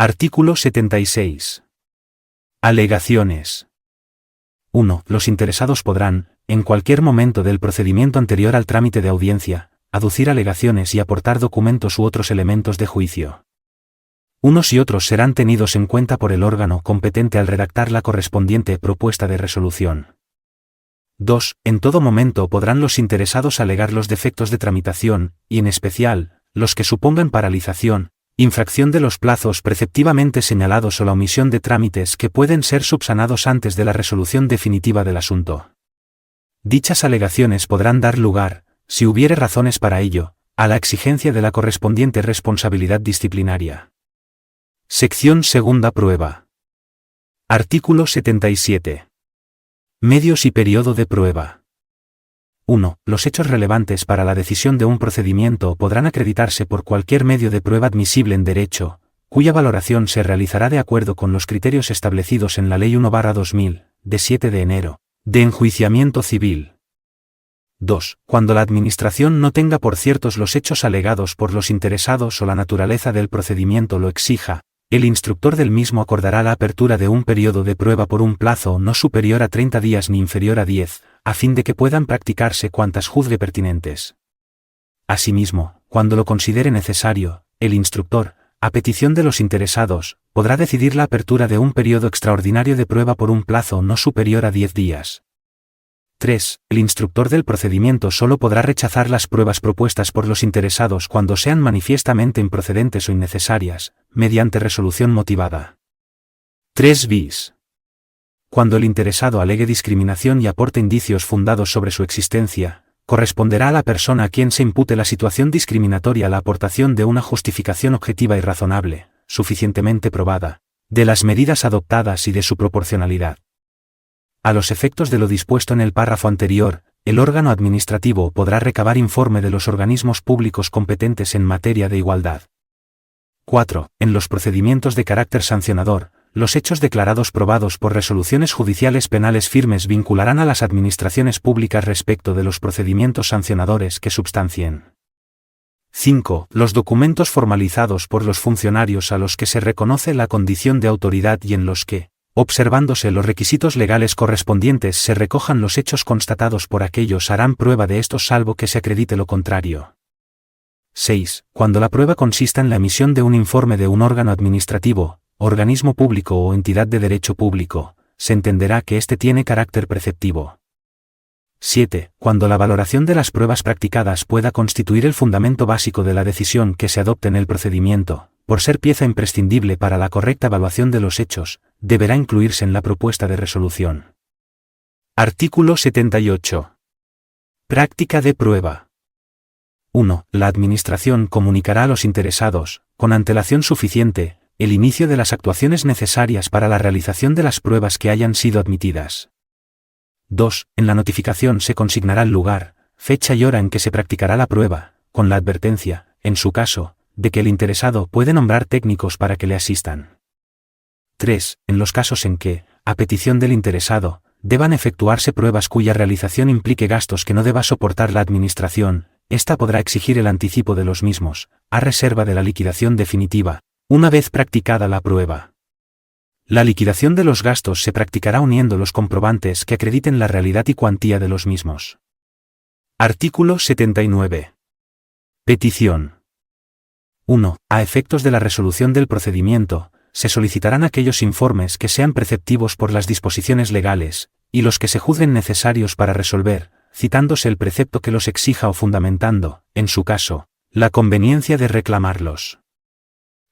Artículo 76. Alegaciones. 1. Los interesados podrán, en cualquier momento del procedimiento anterior al trámite de audiencia, aducir alegaciones y aportar documentos u otros elementos de juicio. Unos y otros serán tenidos en cuenta por el órgano competente al redactar la correspondiente propuesta de resolución. 2. En todo momento podrán los interesados alegar los defectos de tramitación, y en especial, los que supongan paralización, infracción de los plazos preceptivamente señalados o la omisión de trámites que pueden ser subsanados antes de la resolución definitiva del asunto. Dichas alegaciones podrán dar lugar, si hubiere razones para ello, a la exigencia de la correspondiente responsabilidad disciplinaria. Sección segunda prueba. Artículo 77. Medios y periodo de prueba. 1. Los hechos relevantes para la decisión de un procedimiento podrán acreditarse por cualquier medio de prueba admisible en derecho, cuya valoración se realizará de acuerdo con los criterios establecidos en la Ley 1/2000, de 7 de enero, de enjuiciamiento civil. 2. Cuando la Administración no tenga por ciertos los hechos alegados por los interesados o la naturaleza del procedimiento lo exija, el instructor del mismo acordará la apertura de un periodo de prueba por un plazo no superior a 30 días ni inferior a 10, a fin de que puedan practicarse cuantas juzgue pertinentes. Asimismo, cuando lo considere necesario, el instructor, a petición de los interesados, podrá decidir la apertura de un periodo extraordinario de prueba por un plazo no superior a 10 días. 3. El instructor del procedimiento solo podrá rechazar las pruebas propuestas por los interesados cuando sean manifiestamente improcedentes o innecesarias, mediante resolución motivada. 3 bis. Cuando el interesado alegue discriminación y aporte indicios fundados sobre su existencia, corresponderá a la persona a quien se impute la situación discriminatoria la aportación de una justificación objetiva y razonable, suficientemente probada, de las medidas adoptadas y de su proporcionalidad. A los efectos de lo dispuesto en el párrafo anterior, el órgano administrativo podrá recabar informe de los organismos públicos competentes en materia de igualdad. 4. En los procedimientos de carácter sancionador, los hechos declarados probados por resoluciones judiciales penales firmes vincularán a las administraciones públicas respecto de los procedimientos sancionadores que substancien. 5. Los documentos formalizados por los funcionarios a los que se reconoce la condición de autoridad y en los que, observándose los requisitos legales correspondientes, se recojan los hechos constatados por aquellos harán prueba de estos salvo que se acredite lo contrario. 6. Cuando la prueba consista en la emisión de un informe de un órgano administrativo, organismo público o entidad de derecho público, se entenderá que éste tiene carácter preceptivo. 7. Cuando la valoración de las pruebas practicadas pueda constituir el fundamento básico de la decisión que se adopte en el procedimiento, por ser pieza imprescindible para la correcta evaluación de los hechos, deberá incluirse en la propuesta de resolución. Artículo 78. Práctica de prueba. 1. La Administración comunicará a los interesados, con antelación suficiente, el inicio de las actuaciones necesarias para la realización de las pruebas que hayan sido admitidas. 2. En la notificación se consignará el lugar, fecha y hora en que se practicará la prueba, con la advertencia, en su caso, de que el interesado puede nombrar técnicos para que le asistan. 3. En los casos en que, a petición del interesado, deban efectuarse pruebas cuya realización implique gastos que no deba soportar la Administración, ésta podrá exigir el anticipo de los mismos, a reserva de la liquidación definitiva, una vez practicada la prueba. La liquidación de los gastos se practicará uniendo los comprobantes que acrediten la realidad y cuantía de los mismos. Artículo 79. Petición. 1. A efectos de la resolución del procedimiento, se solicitarán aquellos informes que sean preceptivos por las disposiciones legales, y los que se juzguen necesarios para resolver, citándose el precepto que los exija o fundamentando, en su caso, la conveniencia de reclamarlos.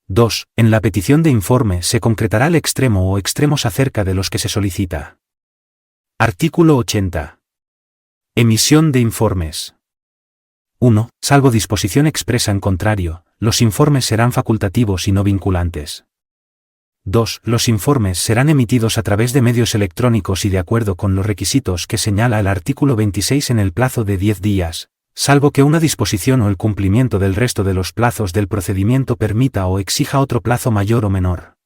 2. En la petición de informe se concretará el extremo o extremos acerca de los que se solicita. Artículo 80. Emisión de informes. 1. Salvo disposición expresa en contrario, los informes serán facultativos y no vinculantes. 2. Los informes serán emitidos a través de medios electrónicos y de acuerdo con los requisitos que señala el artículo 26 en el plazo de 10 días, salvo que una disposición o el cumplimiento del resto de los plazos del procedimiento permita o exija otro plazo mayor o menor.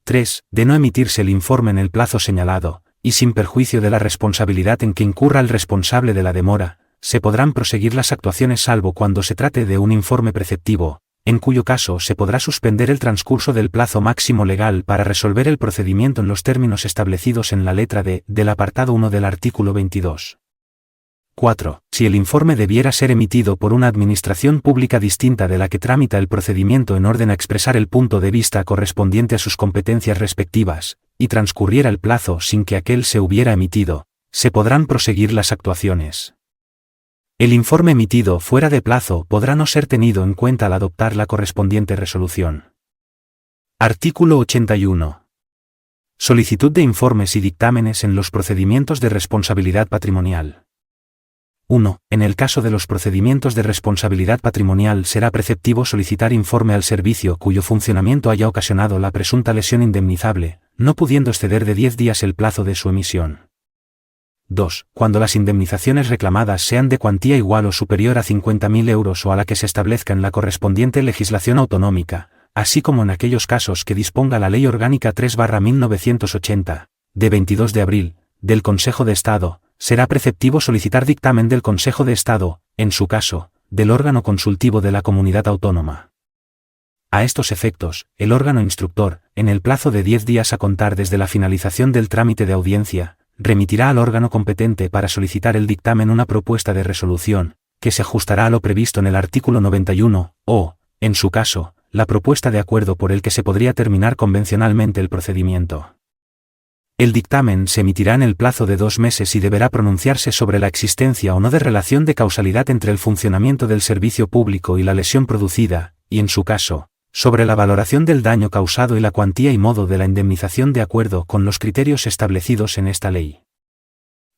3. De no emitirse el informe en el plazo señalado, y sin perjuicio de la responsabilidad en que incurra el responsable de la demora, se podrán proseguir las actuaciones salvo cuando se trate de un informe preceptivo, en cuyo caso se podrá suspender el transcurso del plazo máximo legal para resolver el procedimiento en los términos establecidos en la letra D del apartado 1 del artículo 22. 4. Si el informe debiera ser emitido por una administración pública distinta de la que tramita el procedimiento en orden a expresar el punto de vista correspondiente a sus competencias respectivas, y transcurriera el plazo sin que aquel se hubiera emitido, se podrán proseguir las actuaciones. El informe emitido fuera de plazo podrá no ser tenido en cuenta al adoptar la correspondiente resolución. Artículo 81. Solicitud de informes y dictámenes en los procedimientos de responsabilidad patrimonial. 1. En el caso de los procedimientos de responsabilidad patrimonial será preceptivo solicitar informe al servicio cuyo funcionamiento haya ocasionado la presunta lesión indemnizable, no pudiendo exceder de 10 días el plazo de su emisión. 2. Cuando las indemnizaciones reclamadas sean de cuantía igual o superior a 50.000 euros o a la que se establezca en la correspondiente legislación autonómica, así como en aquellos casos que disponga la Ley Orgánica 3/1980, de 22 de abril, del Consejo de Estado, será preceptivo solicitar dictamen del Consejo de Estado, en su caso, del órgano consultivo de la comunidad autónoma. A estos efectos, el órgano instructor, en el plazo de 10 días a contar desde la finalización del trámite de audiencia, remitirá al órgano competente para solicitar el dictamen una propuesta de resolución, que se ajustará a lo previsto en el artículo 91, o, en su caso, la propuesta de acuerdo por el que se podría terminar convencionalmente el procedimiento. El dictamen se emitirá en el plazo de 2 meses y deberá pronunciarse sobre la existencia o no de relación de causalidad entre el funcionamiento del servicio público y la lesión producida, y en su caso, sobre la valoración del daño causado y la cuantía y modo de la indemnización de acuerdo con los criterios establecidos en esta ley.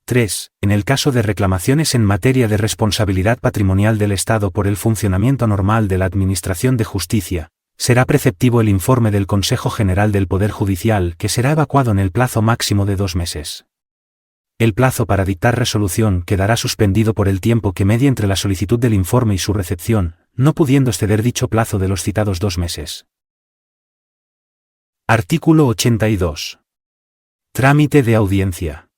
3. En el caso de reclamaciones en materia de responsabilidad patrimonial del Estado por el funcionamiento normal de la Administración de Justicia, será preceptivo el informe del Consejo General del Poder Judicial que será evacuado en el plazo máximo de 2 meses. El plazo para dictar resolución quedará suspendido por el tiempo que medie entre la solicitud del informe y su recepción, no pudiendo exceder dicho plazo de los citados 2 meses. Artículo 82. Trámite de audiencia.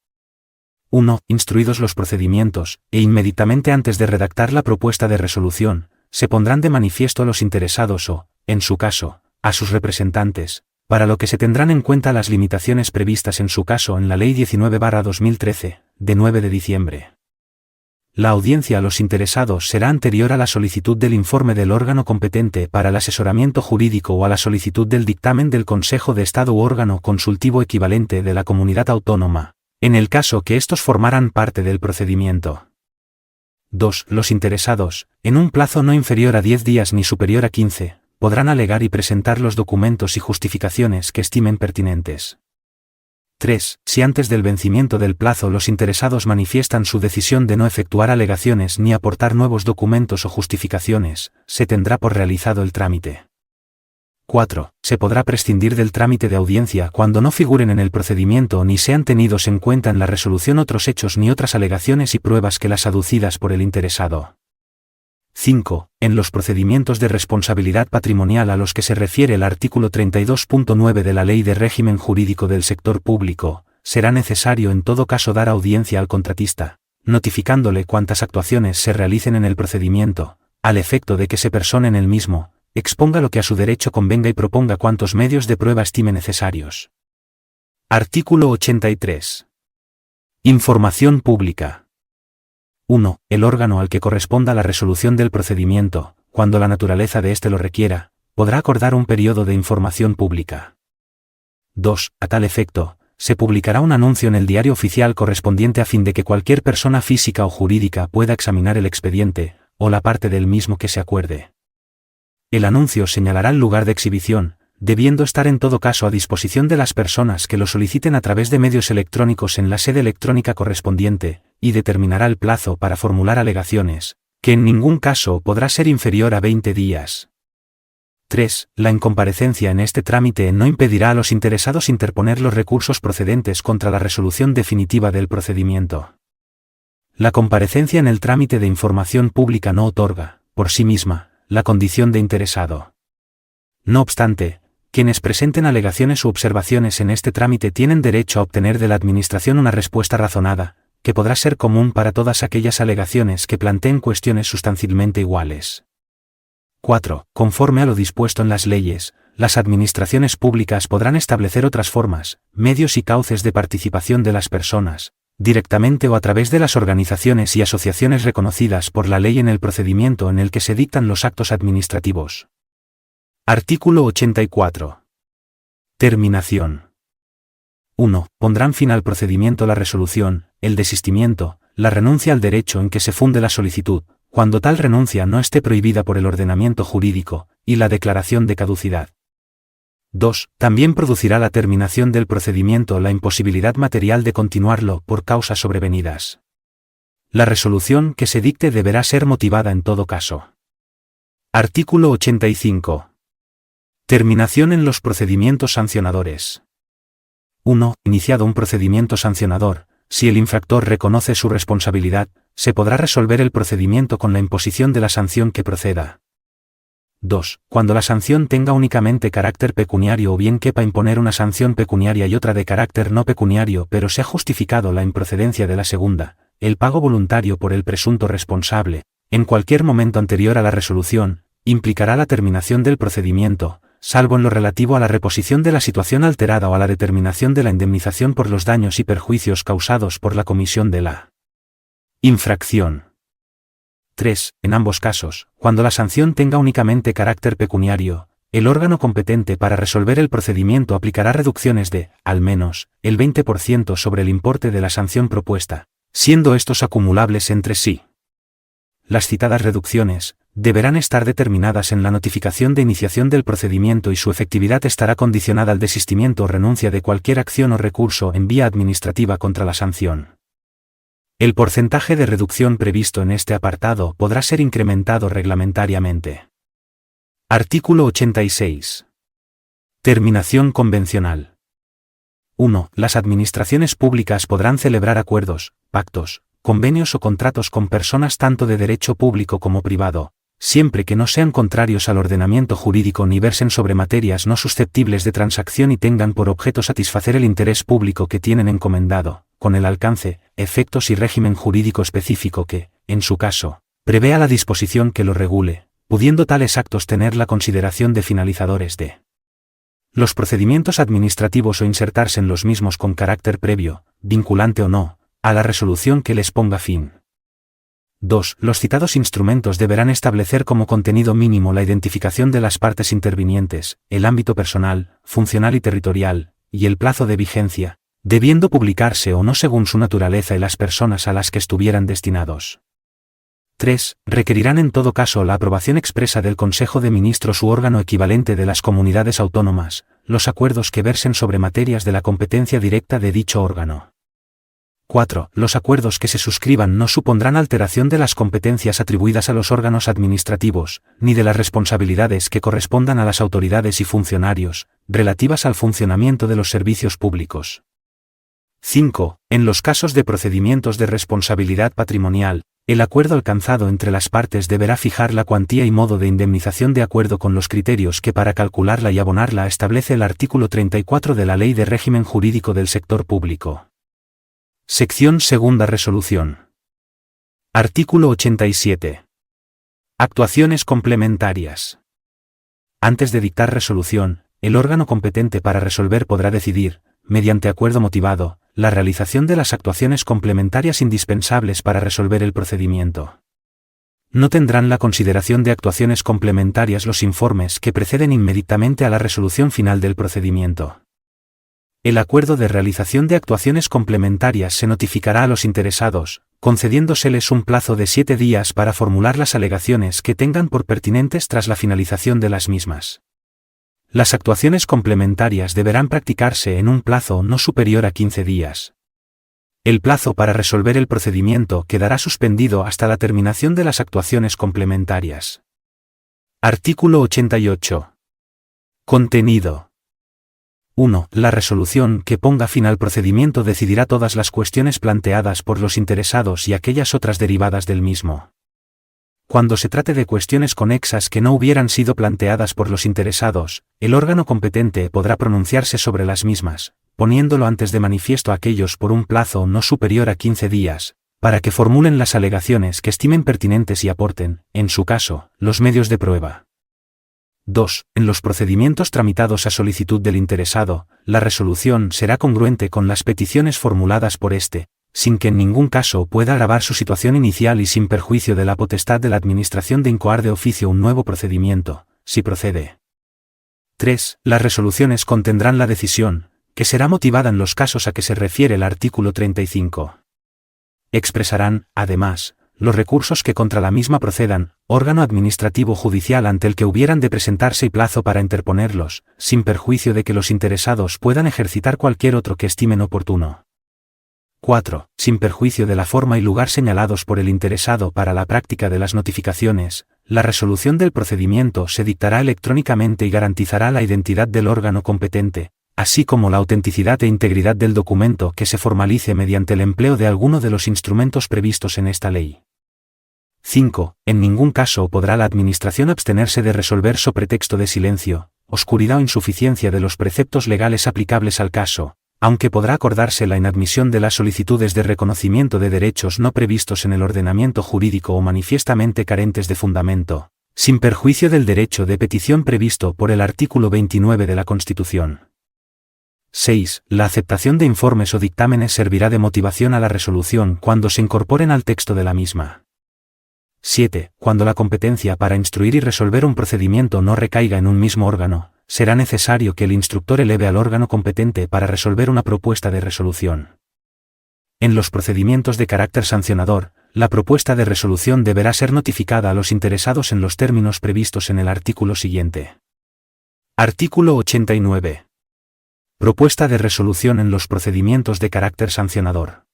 1. Instruidos los procedimientos, e inmediatamente antes de redactar la propuesta de resolución, se pondrán de manifiesto a los interesados o, en su caso, a sus representantes, para lo que se tendrán en cuenta las limitaciones previstas en su caso en la Ley 19/2013, de 9 de diciembre. La audiencia a los interesados será anterior a la solicitud del informe del órgano competente para el asesoramiento jurídico o a la solicitud del dictamen del Consejo de Estado u órgano consultivo equivalente de la comunidad autónoma, en el caso que estos formaran parte del procedimiento. 2. Los interesados, en un plazo no inferior a 10 días ni superior a 15, podrán alegar y presentar los documentos y justificaciones que estimen pertinentes. 3. Si antes del vencimiento del plazo los interesados manifiestan su decisión de no efectuar alegaciones ni aportar nuevos documentos o justificaciones, se tendrá por realizado el trámite. 4. Se podrá prescindir del trámite de audiencia cuando no figuren en el procedimiento ni sean tenidos en cuenta en la resolución otros hechos ni otras alegaciones y pruebas que las aducidas por el interesado. 5. En los procedimientos de responsabilidad patrimonial a los que se refiere el artículo 32.9 de la Ley de Régimen Jurídico del Sector Público, será necesario en todo caso dar audiencia al contratista, notificándole cuántas actuaciones se realicen en el procedimiento, al efecto de que se persone en el mismo, exponga lo que a su derecho convenga y proponga cuantos medios de prueba estime necesarios. Artículo 83. Información pública. 1. El órgano al que corresponda la resolución del procedimiento, cuando la naturaleza de éste lo requiera, podrá acordar un periodo de información pública. 2. A tal efecto, se publicará un anuncio en el Diario Oficial correspondiente a fin de que cualquier persona física o jurídica pueda examinar el expediente, o la parte del mismo que se acuerde. El anuncio señalará el lugar de exhibición, debiendo estar en todo caso a disposición de las personas que lo soliciten a través de medios electrónicos en la sede electrónica correspondiente, y determinará el plazo para formular alegaciones, que en ningún caso podrá ser inferior a 20 días. 3. La incomparecencia en este trámite no impedirá a los interesados interponer los recursos procedentes contra la resolución definitiva del procedimiento. La comparecencia en el trámite de información pública no otorga, por sí misma, la condición de interesado. No obstante, quienes presenten alegaciones u observaciones en este trámite tienen derecho a obtener de la Administración una respuesta razonada, que podrá ser común para todas aquellas alegaciones que planteen cuestiones sustancialmente iguales. 4. Conforme a lo dispuesto en las leyes, las administraciones públicas podrán establecer otras formas, medios y cauces de participación de las personas, directamente o a través de las organizaciones y asociaciones reconocidas por la ley en el procedimiento en el que se dictan los actos administrativos. Artículo 84. Terminación. 1. Pondrán fin al procedimiento la resolución, el desistimiento, la renuncia al derecho en que se funde la solicitud, cuando tal renuncia no esté prohibida por el ordenamiento jurídico, y la declaración de caducidad. 2. También producirá la terminación del procedimiento la imposibilidad material de continuarlo por causas sobrevenidas. La resolución que se dicte deberá ser motivada en todo caso. Artículo 85. Terminación en los procedimientos sancionadores. 1. Iniciado un procedimiento sancionador, si el infractor reconoce su responsabilidad, se podrá resolver el procedimiento con la imposición de la sanción que proceda. 2. Cuando la sanción tenga únicamente carácter pecuniario o bien quepa imponer una sanción pecuniaria y otra de carácter no pecuniario pero se ha justificado la improcedencia de la segunda, el pago voluntario por el presunto responsable, en cualquier momento anterior a la resolución, implicará la terminación del procedimiento, salvo en lo relativo a la reposición de la situación alterada o a la determinación de la indemnización por los daños y perjuicios causados por la comisión de la infracción. 3. En ambos casos, cuando la sanción tenga únicamente carácter pecuniario, el órgano competente para resolver el procedimiento aplicará reducciones de, al menos, el 20% sobre el importe de la sanción propuesta, siendo estos acumulables entre sí. Las citadas reducciones deberán estar determinadas en la notificación de iniciación del procedimiento y su efectividad estará condicionada al desistimiento o renuncia de cualquier acción o recurso en vía administrativa contra la sanción. El porcentaje de reducción previsto en este apartado podrá ser incrementado reglamentariamente. Artículo 86. Terminación convencional. 1. Las administraciones públicas podrán celebrar acuerdos, pactos, convenios o contratos con personas tanto de derecho público como privado, siempre que no sean contrarios al ordenamiento jurídico ni versen sobre materias no susceptibles de transacción y tengan por objeto satisfacer el interés público que tienen encomendado, con el alcance, efectos y régimen jurídico específico que, en su caso, prevea la disposición que lo regule, pudiendo tales actos tener la consideración de finalizadores de los procedimientos administrativos o insertarse en los mismos con carácter previo, vinculante o no, a la resolución que les ponga fin. 2. Los citados instrumentos deberán establecer como contenido mínimo la identificación de las partes intervinientes, el ámbito personal, funcional y territorial, y el plazo de vigencia, debiendo publicarse o no según su naturaleza y las personas a las que estuvieran destinados. 3. Requerirán en todo caso la aprobación expresa del Consejo de Ministros u órgano equivalente de las comunidades autónomas, los acuerdos que versen sobre materias de la competencia directa de dicho órgano. 4. Los acuerdos que se suscriban no supondrán alteración de las competencias atribuidas a los órganos administrativos, ni de las responsabilidades que correspondan a las autoridades y funcionarios, relativas al funcionamiento de los servicios públicos. 5. En los casos de procedimientos de responsabilidad patrimonial, el acuerdo alcanzado entre las partes deberá fijar la cuantía y modo de indemnización de acuerdo con los criterios que para calcularla y abonarla establece el artículo 34 de la Ley de Régimen Jurídico del Sector Público. Sección segunda resolución. Artículo 87. Actuaciones complementarias. Antes de dictar resolución, el órgano competente para resolver podrá decidir, mediante acuerdo motivado, la realización de las actuaciones complementarias indispensables para resolver el procedimiento. No tendrán la consideración de actuaciones complementarias los informes que preceden inmediatamente a la resolución final del procedimiento. El acuerdo de realización de actuaciones complementarias se notificará a los interesados, concediéndoseles un plazo de 7 días para formular las alegaciones que tengan por pertinentes tras la finalización de las mismas. Las actuaciones complementarias deberán practicarse en un plazo no superior a 15 días. El plazo para resolver el procedimiento quedará suspendido hasta la terminación de las actuaciones complementarias. Artículo 88. Contenido. 1. La resolución que ponga fin al procedimiento decidirá todas las cuestiones planteadas por los interesados y aquellas otras derivadas del mismo. Cuando se trate de cuestiones conexas que no hubieran sido planteadas por los interesados, el órgano competente podrá pronunciarse sobre las mismas, poniéndolo antes de manifiesto a aquellos por un plazo no superior a 15 días, para que formulen las alegaciones que estimen pertinentes y aporten, en su caso, los medios de prueba. 2. En los procedimientos tramitados a solicitud del interesado, la resolución será congruente con las peticiones formuladas por éste, sin que en ningún caso pueda agravar su situación inicial y sin perjuicio de la potestad de la Administración de incoar de oficio un nuevo procedimiento, si procede. 3. Las resoluciones contendrán la decisión, que será motivada en los casos a que se refiere el artículo 35. Expresarán, además, los recursos que contra la misma procedan, órgano administrativo judicial ante el que hubieran de presentarse y plazo para interponerlos, sin perjuicio de que los interesados puedan ejercitar cualquier otro que estimen oportuno. 4. Sin perjuicio de la forma y lugar señalados por el interesado para la práctica de las notificaciones, la resolución del procedimiento se dictará electrónicamente y garantizará la identidad del órgano competente, así como la autenticidad e integridad del documento que se formalice mediante el empleo de alguno de los instrumentos previstos en esta ley. 5. En ningún caso podrá la Administración abstenerse de resolver so pretexto de silencio, oscuridad o insuficiencia de los preceptos legales aplicables al caso, aunque podrá acordarse la inadmisión de las solicitudes de reconocimiento de derechos no previstos en el ordenamiento jurídico o manifiestamente carentes de fundamento, sin perjuicio del derecho de petición previsto por el artículo 29 de la Constitución. 6. La aceptación de informes o dictámenes servirá de motivación a la resolución cuando se incorporen al texto de la misma. 7. Cuando la competencia para instruir y resolver un procedimiento no recaiga en un mismo órgano, será necesario que el instructor eleve al órgano competente para resolver una propuesta de resolución. En los procedimientos de carácter sancionador, la propuesta de resolución deberá ser notificada a los interesados en los términos previstos en el artículo siguiente. Artículo 89. Propuesta de resolución en los procedimientos de carácter sancionador.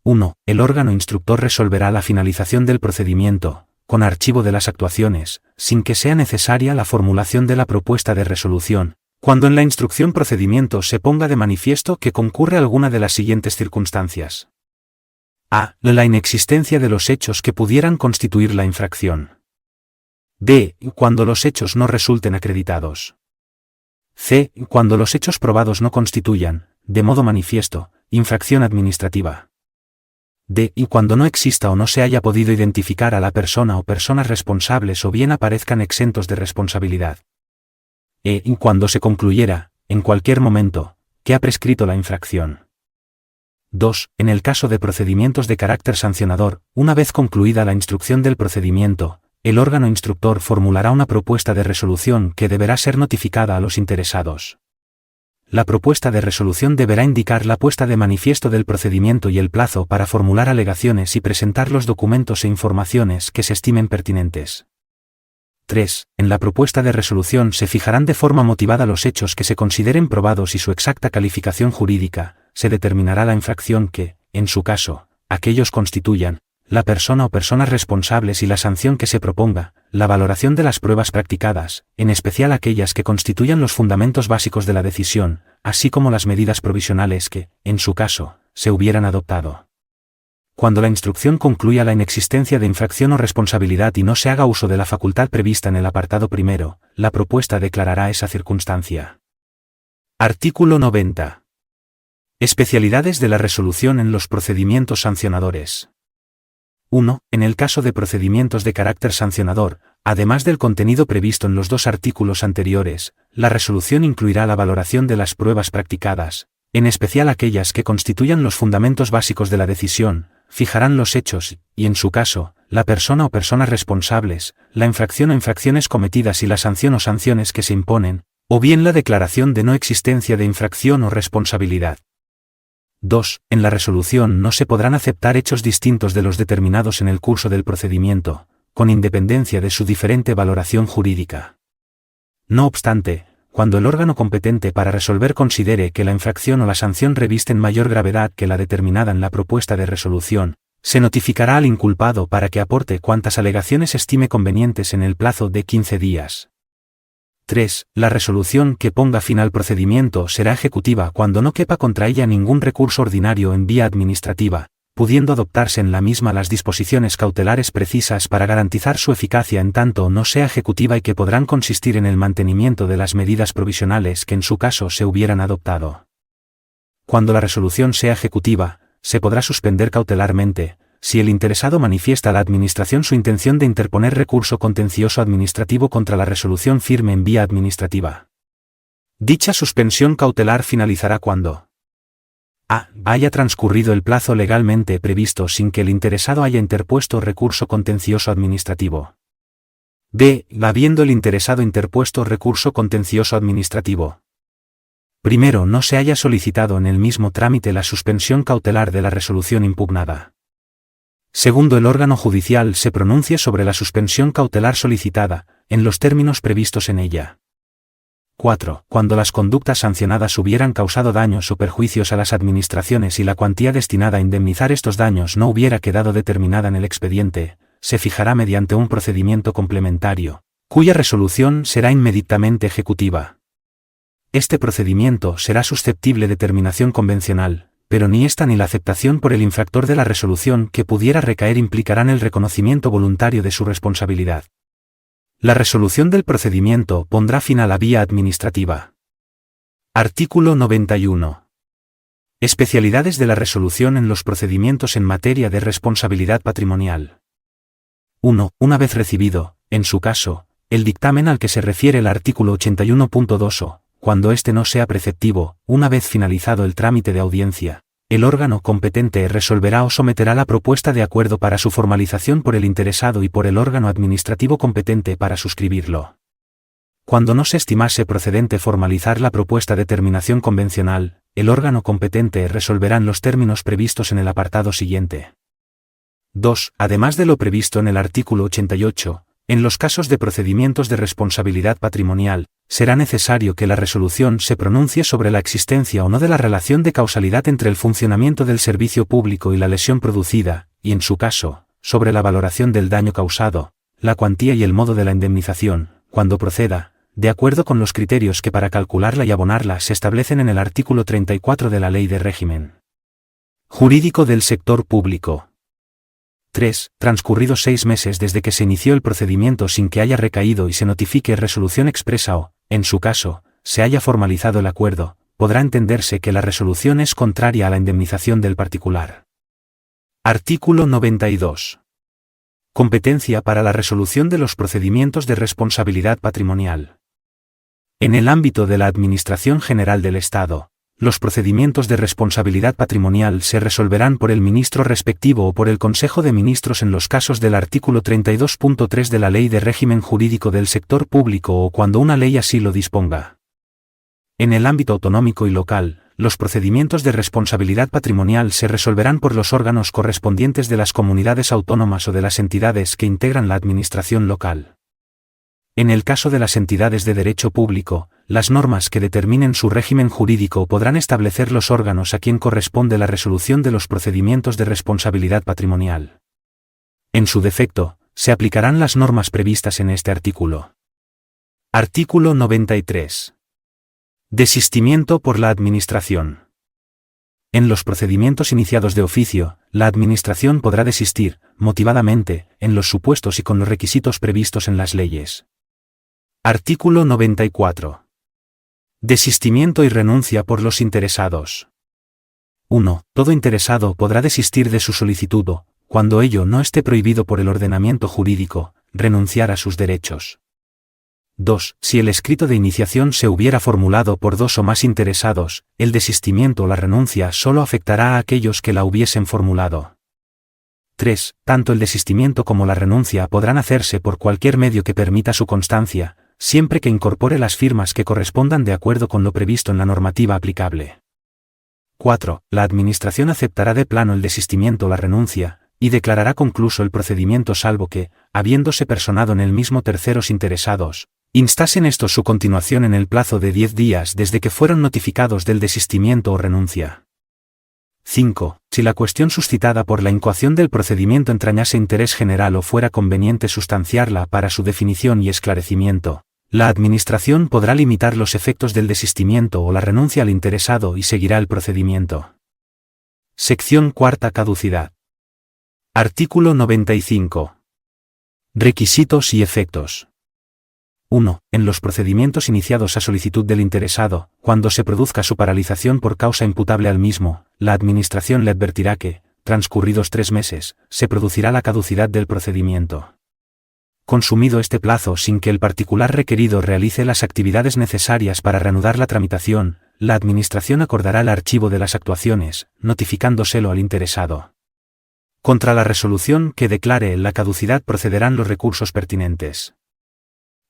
1. El órgano instructor resolverá la finalización del procedimiento, con archivo de las actuaciones, sin que sea necesaria la formulación de la propuesta de resolución, cuando en la instrucción procedimiento se ponga de manifiesto que concurre alguna de las siguientes circunstancias. A. La inexistencia de los hechos que pudieran constituir la infracción. B. Cuando los hechos no resulten acreditados. C. Cuando los hechos probados no constituyan, de modo manifiesto, infracción administrativa. D. Cuando no exista o no se haya podido identificar a la persona o personas responsables o bien aparezcan exentos de responsabilidad. E. Cuando se concluyera, en cualquier momento, que ha prescrito la infracción. 2. En el caso de procedimientos de carácter sancionador, una vez concluida la instrucción del procedimiento, el órgano instructor formulará una propuesta de resolución que deberá ser notificada a los interesados. La propuesta de resolución deberá indicar la puesta de manifiesto del procedimiento y el plazo para formular alegaciones y presentar los documentos e informaciones que se estimen pertinentes. 3. En la propuesta de resolución se fijarán de forma motivada los hechos que se consideren probados y su exacta calificación jurídica, se determinará la infracción que, en su caso, aquellos constituyan, la persona o personas responsables y la sanción que se proponga, la valoración de las pruebas practicadas, en especial aquellas que constituyan los fundamentos básicos de la decisión, así como las medidas provisionales que, en su caso, se hubieran adoptado. Cuando la instrucción concluya la inexistencia de infracción o responsabilidad y no se haga uso de la facultad prevista en el apartado primero, la propuesta declarará esa circunstancia. Artículo 90. Especialidades de la resolución en los procedimientos sancionadores. 1. En el caso de procedimientos de carácter sancionador, además del contenido previsto en los dos artículos anteriores, la resolución incluirá la valoración de las pruebas practicadas, en especial aquellas que constituyan los fundamentos básicos de la decisión, fijarán los hechos, y en su caso, la persona o personas responsables, la infracción o infracciones cometidas y la sanción o sanciones que se imponen, o bien la declaración de no existencia de infracción o responsabilidad. 2. En la resolución no se podrán aceptar hechos distintos de los determinados en el curso del procedimiento, con independencia de su diferente valoración jurídica. No obstante, cuando el órgano competente para resolver considere que la infracción o la sanción revisten mayor gravedad que la determinada en la propuesta de resolución, se notificará al inculpado para que aporte cuantas alegaciones estime convenientes en el plazo de 15 días. 3. La resolución que ponga fin al procedimiento será ejecutiva cuando no quepa contra ella ningún recurso ordinario en vía administrativa, pudiendo adoptarse en la misma las disposiciones cautelares precisas para garantizar su eficacia en tanto no sea ejecutiva y que podrán consistir en el mantenimiento de las medidas provisionales que en su caso se hubieran adoptado. Cuando la resolución sea ejecutiva, se podrá suspender cautelarmente, si el interesado manifiesta a la Administración su intención de interponer recurso contencioso administrativo contra la resolución firme en vía administrativa. Dicha suspensión cautelar finalizará cuando a. haya transcurrido el plazo legalmente previsto sin que el interesado haya interpuesto recurso contencioso administrativo. b. habiendo el interesado interpuesto recurso contencioso administrativo. Primero, no se haya solicitado en el mismo trámite la suspensión cautelar de la resolución impugnada. Segundo, el órgano judicial se pronuncie sobre la suspensión cautelar solicitada, en los términos previstos en ella. 4. Cuando las conductas sancionadas hubieran causado daños o perjuicios a las administraciones y la cuantía destinada a indemnizar estos daños no hubiera quedado determinada en el expediente, se fijará mediante un procedimiento complementario, cuya resolución será inmediatamente ejecutiva. Este procedimiento será susceptible de terminación convencional, pero ni esta ni la aceptación por el infractor de la resolución que pudiera recaer implicarán el reconocimiento voluntario de su responsabilidad. La resolución del procedimiento pondrá fin a la vía administrativa. Artículo 91. Especialidades de la resolución en los procedimientos en materia de responsabilidad patrimonial. 1. Una vez recibido, en su caso, el dictamen al que se refiere el artículo 81.2 o, cuando éste no sea preceptivo, una vez finalizado el trámite de audiencia, el órgano competente resolverá o someterá la propuesta de acuerdo para su formalización por el interesado y por el órgano administrativo competente para suscribirlo. Cuando no se estimase procedente formalizar la propuesta de terminación convencional, el órgano competente resolverá en los términos previstos en el apartado siguiente. 2. Además de lo previsto en el artículo 88, en los casos de procedimientos de responsabilidad patrimonial, será necesario que la resolución se pronuncie sobre la existencia o no de la relación de causalidad entre el funcionamiento del servicio público y la lesión producida, y en su caso, sobre la valoración del daño causado, la cuantía y el modo de la indemnización, cuando proceda, de acuerdo con los criterios que para calcularla y abonarla se establecen en el artículo 34 de la Ley de Régimen Jurídico del Sector Público. 3. Transcurridos 6 meses desde que se inició el procedimiento sin que haya recaído y se notifique resolución expresa o, en su caso, se haya formalizado el acuerdo, podrá entenderse que la resolución es contraria a la indemnización del particular. Artículo 92. Competencia para la resolución de los procedimientos de responsabilidad patrimonial. En el ámbito de la Administración General del Estado, los procedimientos de responsabilidad patrimonial se resolverán por el ministro respectivo o por el Consejo de Ministros en los casos del artículo 32.3 de la Ley de Régimen Jurídico del Sector Público o cuando una ley así lo disponga. En el ámbito autonómico y local, los procedimientos de responsabilidad patrimonial se resolverán por los órganos correspondientes de las comunidades autónomas o de las entidades que integran la administración local. En el caso de las entidades de derecho público, las normas que determinen su régimen jurídico podrán establecer los órganos a quien corresponde la resolución de los procedimientos de responsabilidad patrimonial. En su defecto, se aplicarán las normas previstas en este artículo. Artículo 93. Desistimiento por la Administración. En los procedimientos iniciados de oficio, la Administración podrá desistir, motivadamente, en los supuestos y con los requisitos previstos en las leyes. Artículo 94. Desistimiento y renuncia por los interesados. 1. Todo interesado podrá desistir de su solicitud o, cuando ello no esté prohibido por el ordenamiento jurídico, renunciar a sus derechos. 2. Si el escrito de iniciación se hubiera formulado por 2 o más interesados, el desistimiento o la renuncia solo afectará a aquellos que la hubiesen formulado. 3. Tanto el desistimiento como la renuncia podrán hacerse por cualquier medio que permita su constancia, siempre que incorpore las firmas que correspondan de acuerdo con lo previsto en la normativa aplicable. 4. La Administración aceptará de plano el desistimiento o la renuncia, y declarará concluso el procedimiento salvo que, habiéndose personado en el mismo terceros interesados, instasen estos su continuación en el plazo de 10 días desde que fueron notificados del desistimiento o renuncia. 5. Si la cuestión suscitada por la incoación del procedimiento entrañase interés general o fuera conveniente sustanciarla para su definición y esclarecimiento, la Administración podrá limitar los efectos del desistimiento o la renuncia al interesado y seguirá el procedimiento. Sección cuarta. Caducidad. Artículo 95. Requisitos y efectos. 1. En los procedimientos iniciados a solicitud del interesado, cuando se produzca su paralización por causa imputable al mismo, la Administración le advertirá que, transcurridos 3 meses, se producirá la caducidad del procedimiento. Consumido este plazo sin que el particular requerido realice las actividades necesarias para reanudar la tramitación, la Administración acordará el archivo de las actuaciones, notificándoselo al interesado. Contra la resolución que declare la caducidad procederán los recursos pertinentes.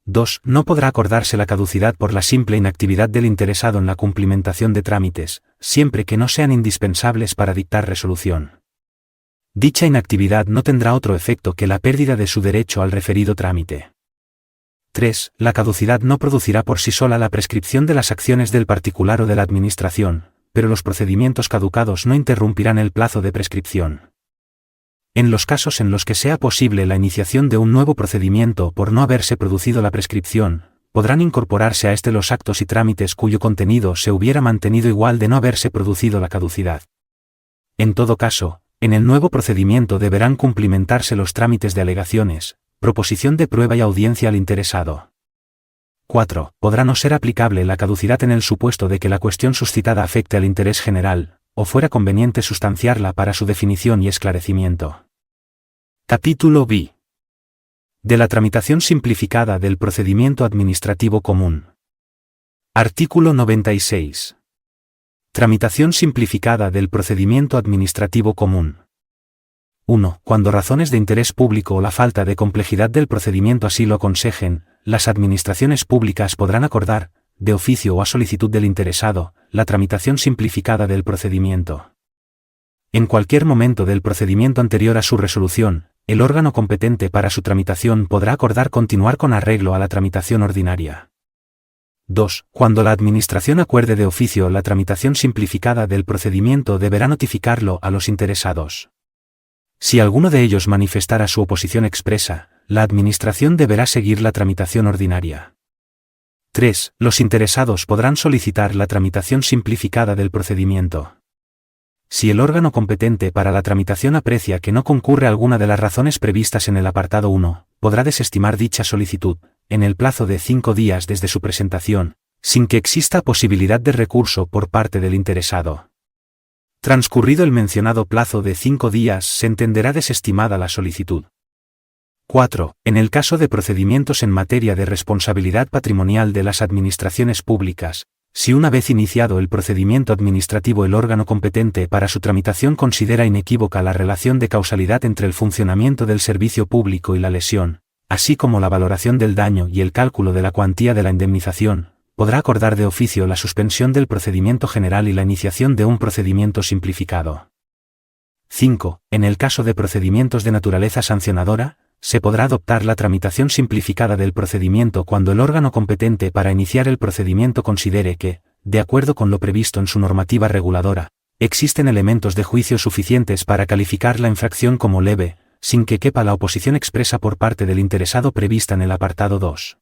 2. No podrá acordarse la caducidad por la simple inactividad del interesado en la cumplimentación de trámites, siempre que no sean indispensables para dictar resolución. Dicha inactividad no tendrá otro efecto que la pérdida de su derecho al referido trámite. 3. La caducidad no producirá por sí sola la prescripción de las acciones del particular o de la Administración, pero los procedimientos caducados no interrumpirán el plazo de prescripción. En los casos en los que sea posible la iniciación de un nuevo procedimiento por no haberse producido la prescripción, podrán incorporarse a este los actos y trámites cuyo contenido se hubiera mantenido igual de no haberse producido la caducidad. En todo caso, en el nuevo procedimiento deberán cumplimentarse los trámites de alegaciones, proposición de prueba y audiencia al interesado. 4. Podrá no ser aplicable la caducidad en el supuesto de que la cuestión suscitada afecte al interés general, o fuera conveniente sustanciarla para su definición y esclarecimiento. Capítulo B. De la tramitación simplificada del procedimiento administrativo común. Artículo 96. Tramitación simplificada del procedimiento administrativo común. 1. Cuando razones de interés público o la falta de complejidad del procedimiento así lo aconsejen, las administraciones públicas podrán acordar, de oficio o a solicitud del interesado, la tramitación simplificada del procedimiento. En cualquier momento del procedimiento anterior a su resolución, el órgano competente para su tramitación podrá acordar continuar con arreglo a la tramitación ordinaria. 2. Cuando la Administración acuerde de oficio la tramitación simplificada del procedimiento deberá notificarlo a los interesados. Si alguno de ellos manifestara su oposición expresa, la Administración deberá seguir la tramitación ordinaria. 3. Los interesados podrán solicitar la tramitación simplificada del procedimiento. Si el órgano competente para la tramitación aprecia que no concurre alguna de las razones previstas en el apartado 1, podrá desestimar dicha solicitud, en el plazo de 5 días desde su presentación, sin que exista posibilidad de recurso por parte del interesado. Transcurrido el mencionado plazo de 5 días se entenderá desestimada la solicitud. 4. En el caso de procedimientos en materia de responsabilidad patrimonial de las administraciones públicas, si una vez iniciado el procedimiento administrativo el órgano competente para su tramitación considera inequívoca la relación de causalidad entre el funcionamiento del servicio público y la lesión, así como la valoración del daño y el cálculo de la cuantía de la indemnización, podrá acordar de oficio la suspensión del procedimiento general y la iniciación de un procedimiento simplificado. 5. En el caso de procedimientos de naturaleza sancionadora, se podrá adoptar la tramitación simplificada del procedimiento cuando el órgano competente para iniciar el procedimiento considere que, de acuerdo con lo previsto en su normativa reguladora, existen elementos de juicio suficientes para calificar la infracción como leve, sin que quepa la oposición expresa por parte del interesado prevista en el apartado 2.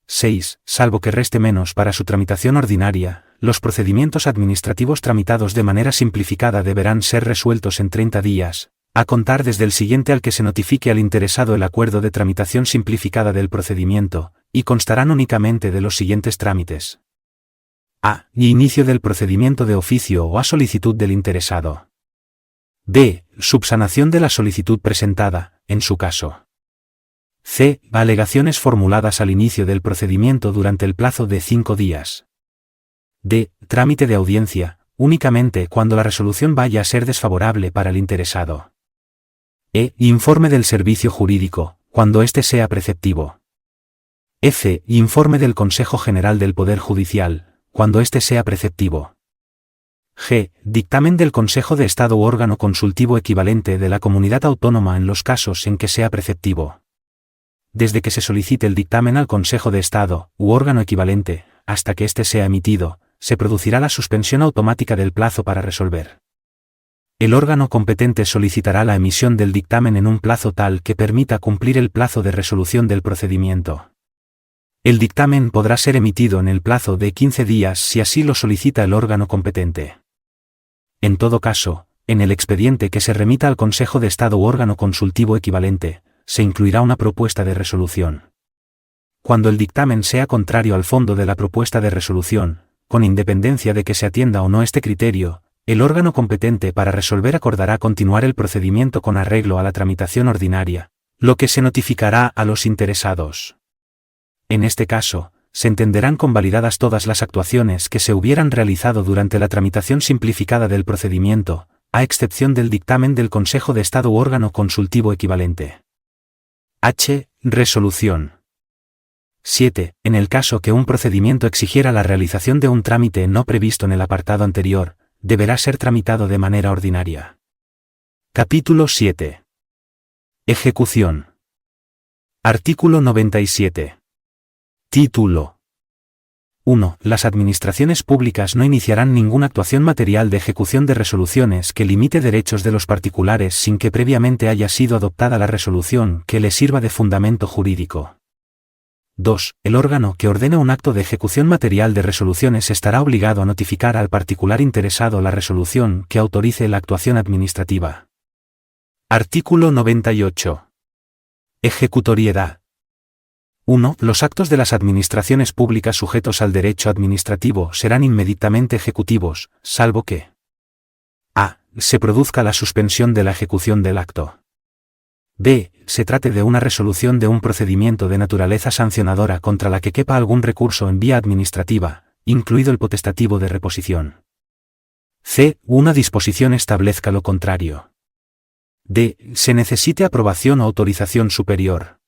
6. Salvo que reste menos para su tramitación ordinaria, los procedimientos administrativos tramitados de manera simplificada deberán ser resueltos en 30 días, a contar desde el siguiente al que se notifique al interesado el acuerdo de tramitación simplificada del procedimiento, y constarán únicamente de los siguientes trámites. A. Inicio del procedimiento de oficio o a solicitud del interesado. B. Subsanación de la solicitud presentada, en su caso. C. Alegaciones formuladas al inicio del procedimiento durante el plazo de 5 días. D. Trámite de audiencia, únicamente cuando la resolución vaya a ser desfavorable para el interesado. E. Informe del servicio jurídico, cuando éste sea preceptivo. F. Informe del Consejo General del Poder Judicial, cuando éste sea preceptivo. G. Dictamen del Consejo de Estado u órgano consultivo equivalente de la comunidad autónoma en los casos en que sea preceptivo. Desde que se solicite el dictamen al Consejo de Estado u órgano equivalente, hasta que éste sea emitido, se producirá la suspensión automática del plazo para resolver. El órgano competente solicitará la emisión del dictamen en un plazo tal que permita cumplir el plazo de resolución del procedimiento. El dictamen podrá ser emitido en el plazo de 15 días si así lo solicita el órgano competente. En todo caso, en el expediente que se remita al Consejo de Estado u órgano consultivo equivalente, se incluirá una propuesta de resolución. Cuando el dictamen sea contrario al fondo de la propuesta de resolución, con independencia de que se atienda o no este criterio, El órgano competente para resolver acordará continuar el procedimiento con arreglo a la tramitación ordinaria, lo que se notificará a los interesados. En este caso, se entenderán convalidadas todas las actuaciones que se hubieran realizado durante la tramitación simplificada del procedimiento, a excepción del dictamen del Consejo de Estado u órgano consultivo equivalente. H. Resolución. 7. En el caso que un procedimiento exigiera la realización de un trámite no previsto en el apartado anterior, deberá ser tramitado de manera ordinaria. Capítulo 7. Ejecución. Artículo 97. Título. 1. Las administraciones públicas no iniciarán ninguna actuación material de ejecución de resoluciones que limite derechos de los particulares sin que previamente haya sido adoptada la resolución que les sirva de fundamento jurídico. 2. El órgano que ordene un acto de ejecución material de resoluciones estará obligado a notificar al particular interesado la resolución que autorice la actuación administrativa. Artículo 98. Ejecutoriedad. 1. Los actos de las administraciones públicas sujetos al derecho administrativo serán inmediatamente ejecutivos, salvo que a. Se produzca la suspensión de la ejecución del acto. b. Se trate de una resolución de un procedimiento de naturaleza sancionadora contra la que quepa algún recurso en vía administrativa, incluido el potestativo de reposición. c. Una disposición establezca lo contrario. d. Se necesite aprobación o autorización superior.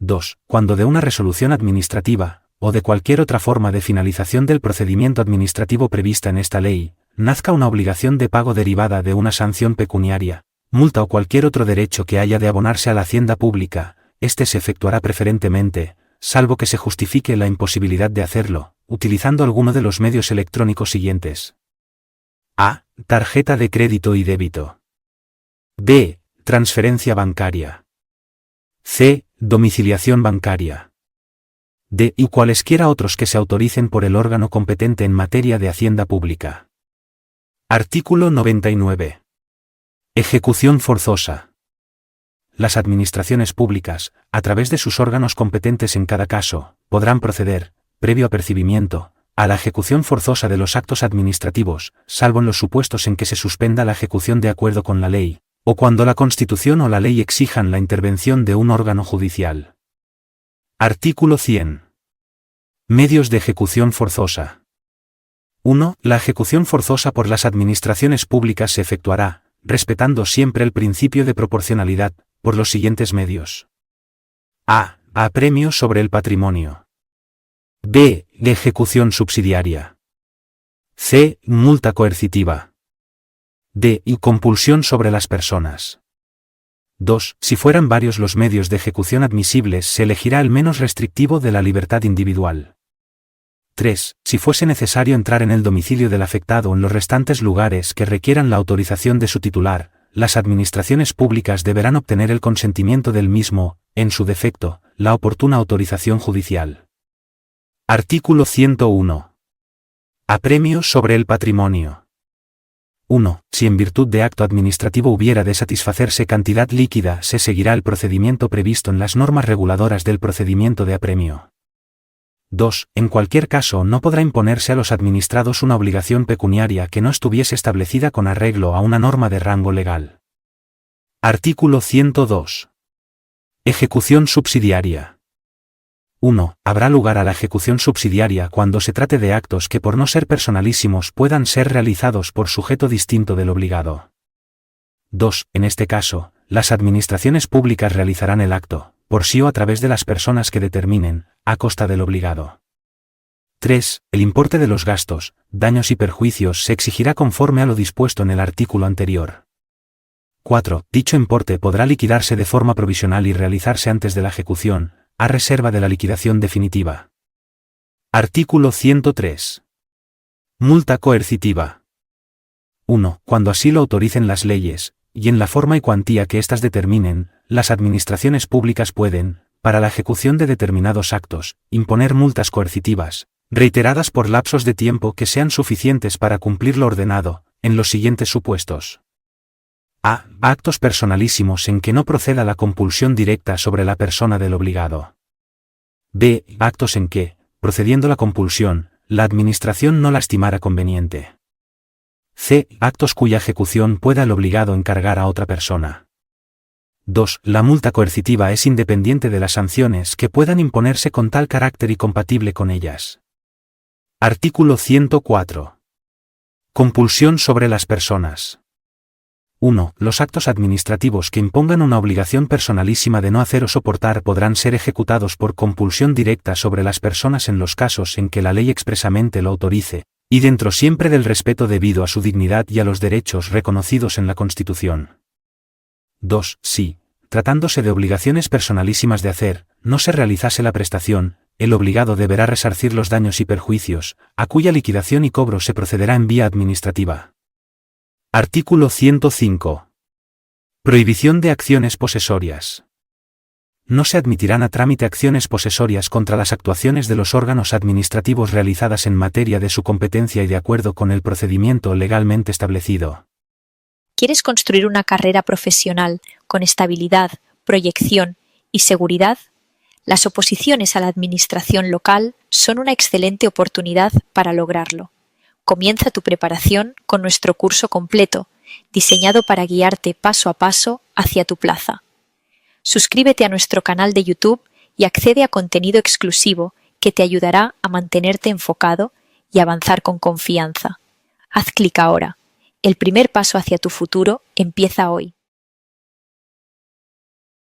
2. Cuando de una resolución administrativa, o de cualquier otra forma de finalización del procedimiento administrativo prevista en esta ley, nazca una obligación de pago derivada de una sanción pecuniaria, multa o cualquier otro derecho que haya de abonarse a la hacienda pública, este se efectuará preferentemente, salvo que se justifique la imposibilidad de hacerlo, utilizando alguno de los medios electrónicos siguientes. A. Tarjeta de crédito y débito. B. Transferencia bancaria. C. Domiciliación bancaria. D. Y cualesquiera otros que se autoricen por el órgano competente en materia de hacienda pública. Artículo 99. Ejecución forzosa. Las administraciones públicas, a través de sus órganos competentes en cada caso, podrán proceder, previo apercibimiento, a la ejecución forzosa de los actos administrativos, salvo en los supuestos en que se suspenda la ejecución de acuerdo con la ley, o cuando la Constitución o la ley exijan la intervención de un órgano judicial. Artículo 100. Medios de ejecución forzosa. 1. La ejecución forzosa por las administraciones públicas se efectuará, respetando siempre el principio de proporcionalidad, por los siguientes medios. A. Apremio sobre el patrimonio. B. De ejecución subsidiaria. C. Multa coercitiva. D. Y compulsión sobre las personas. 2. Si fueran varios los medios de ejecución admisibles, se elegirá el menos restrictivo de la libertad individual. 3. Si fuese necesario entrar en el domicilio del afectado o en los restantes lugares que requieran la autorización de su titular, las administraciones públicas deberán obtener el consentimiento del mismo, en su defecto, la oportuna autorización judicial. Artículo 101. Apremio sobre el patrimonio. 1. Si en virtud de acto administrativo hubiera de satisfacerse cantidad líquida, se seguirá el procedimiento previsto en las normas reguladoras del procedimiento de apremio. 2. En cualquier caso no podrá imponerse a los administrados una obligación pecuniaria que no estuviese establecida con arreglo a una norma de rango legal. Artículo 102. Ejecución subsidiaria. 1. Habrá lugar a la ejecución subsidiaria cuando se trate de actos que por no ser personalísimos puedan ser realizados por sujeto distinto del obligado. 2. En este caso, las administraciones públicas realizarán el acto, por sí o a través de las personas que determinen, a costa del obligado. 3. El importe de los gastos, daños y perjuicios se exigirá conforme a lo dispuesto en el artículo anterior. 4. Dicho importe podrá liquidarse de forma provisional y realizarse antes de la ejecución, a reserva de la liquidación definitiva. Artículo 103. Multa coercitiva. 1. Cuando así lo autoricen las leyes, y en la forma y cuantía que éstas determinen, las administraciones públicas pueden, para la ejecución de determinados actos, imponer multas coercitivas, reiteradas por lapsos de tiempo que sean suficientes para cumplir lo ordenado, en los siguientes supuestos. A. Actos personalísimos en que no proceda la compulsión directa sobre la persona del obligado. B. Actos en que, procediendo la compulsión, la administración no la estimara conveniente. c. Actos cuya ejecución pueda el obligado encargar a otra persona. 2. La multa coercitiva es independiente de las sanciones que puedan imponerse con tal carácter y compatible con ellas. Artículo 104. Compulsión sobre las personas. 1. Los actos administrativos que impongan una obligación personalísima de no hacer o soportar podrán ser ejecutados por compulsión directa sobre las personas en los casos en que la ley expresamente lo autorice, y dentro siempre del respeto debido a su dignidad y a los derechos reconocidos en la Constitución. 2. Si, tratándose de obligaciones personalísimas de hacer, no se realizase la prestación, el obligado deberá resarcir los daños y perjuicios, a cuya liquidación y cobro se procederá en vía administrativa. Artículo 105. Prohibición de acciones posesorias. No se admitirán a trámite acciones posesorias contra las actuaciones de los órganos administrativos realizadas en materia de su competencia y de acuerdo con el procedimiento legalmente establecido. ¿Quieres construir una carrera profesional con estabilidad, proyección y seguridad? Las oposiciones a la administración local son una excelente oportunidad para lograrlo. Comienza tu preparación con nuestro curso completo, diseñado para guiarte paso a paso hacia tu plaza. Suscríbete a nuestro canal de YouTube y accede a contenido exclusivo que te ayudará a mantenerte enfocado y avanzar con confianza. Haz clic ahora. El primer paso hacia tu futuro empieza hoy.